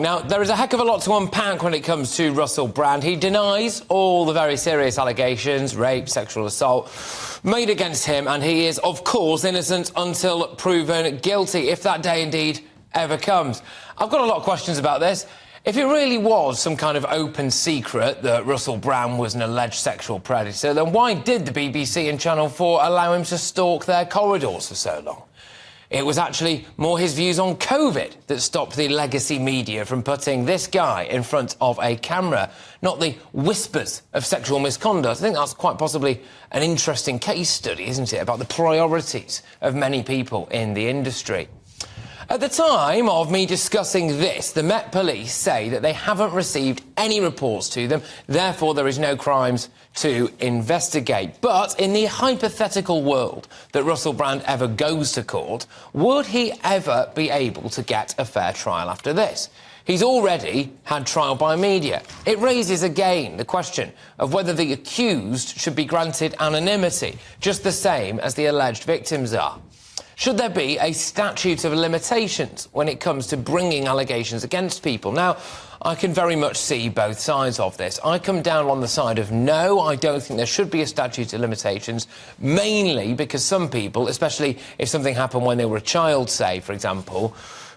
Now, there is a heck of a lot to unpack when it comes to Russell Brand. He denies all the very serious allegations, rape, sexual assault, made against him, and he is, of course, innocent until proven guilty, if that day indeed ever comes. I've got a lot of questions about this. If it really was some kind of open secret that Russell Brand was an alleged sexual predator, then why did the BBC and Channel 4 allow him to stalk their corridors for so long? It was actually more his views on COVID that stopped the legacy media from putting this guy in front of a camera, not the whispers of sexual misconduct. I think that's quite possibly an interesting case study, isn't it, about the priorities of many people in the industry. At the time of me discussing this, the Met Police say that they haven't received any reports to them, therefore there is no crimes to investigate. But in the hypothetical world that Russell Brand ever goes to court, would he ever be able to get a fair trial after this? He's already had trial by media. It raises again the question of whether the accused should be granted anonymity, just the same as the alleged victims are. Should there be a statute of limitations when it comes to bringing allegations against people? Now, I can very much see both sides of this. I come down on the side of no, I don't think there should be a statute of limitations, mainly because some people, especially if something happened when they were a child, say, for example,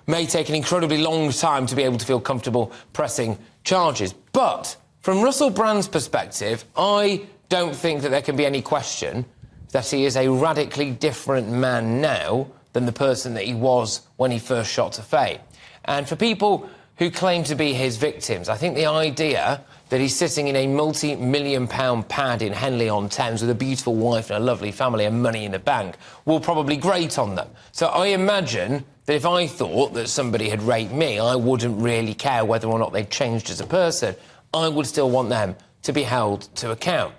may take an incredibly long time to be able to feel comfortable pressing charges. But from Russell Brand's perspective, I don't think that there can be any question that he is a radically different man now than the person that he was when he first shot to fame. And for people who claim to be his victims, I think the idea that he's sitting in a multi-million-pound pad in Henley-on-Thames with a beautiful wife and a lovely family and money in the bank will probably grate on them. So I imagine that if I thought that somebody had raped me, I wouldn't really care whether or not they'd changed as a person. I would still want them to be held to account.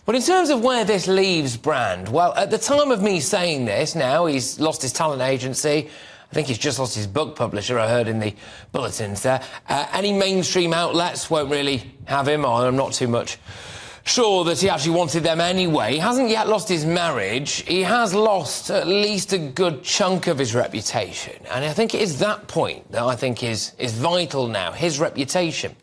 But in terms of where this leaves Brand, well, at the time of me saying this, now he's lost his talent agency. I think he's just lost his book publisher, I heard in the bulletins there. Any mainstream outlets won't really have him on. I'm not too much sure that he actually wanted them anyway. He hasn't yet lost his marriage. He has lost at least a good chunk of his reputation. And I think it is that point that I think is vital now, his reputation.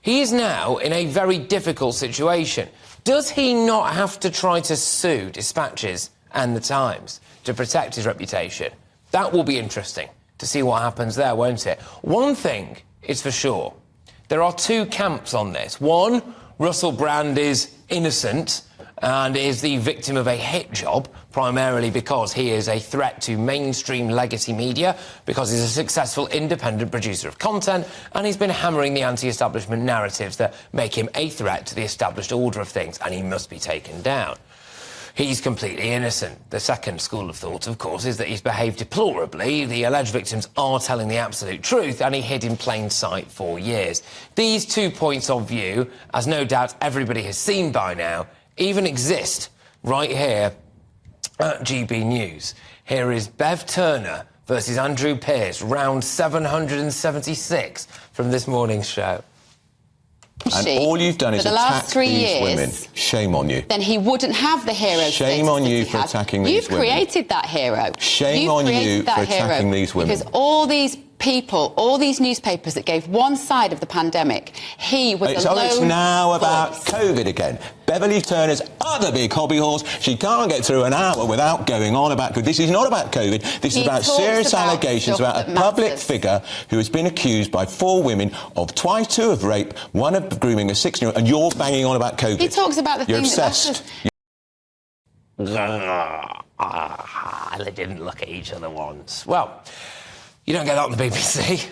He is now in a very difficult situation. Does he not have to try to sue Dispatches and The Times to protect his reputation? That will be interesting to see what happens there, won't it? One thing is for sure. There are two camps on this. One, Russell Brand is innocent and is the victim of a hit job, primarily because he is a threat to mainstream legacy media, because he's a successful independent producer of content, and he's been hammering the anti-establishment narratives that make him a threat to the established order of things, and he must be taken down. He's completely innocent. The second school of thought, of course, is that he's behaved deplorably. The alleged victims are telling the absolute truth, and he hid in plain sight for years. These 2 points of view, as no doubt everybody has seen by now, even exist right here at GB News. Here is Bev Turner versus Andrew Pearce, round 776 from this morning's show. And all you've done is attack these women. Shame on you. Then he wouldn't have the hero status. Shame on you for attacking these women. You've created that hero. Shame on you for attacking these women. Because all these people, all these newspapers that gave one side of the pandemic, he was the lone it's now about voice. COVID again. Beverly Turner's other big hobby horse. She can't get through an hour without going on about COVID. This is not about COVID. This is about serious allegations about a public figure who has been accused by 4 women of two of rape, one of grooming a 16-year-old, and you're banging on about COVID. He talks about the You're thing obsessed. They didn't look at each other once. Well, you don't get that on the BBC.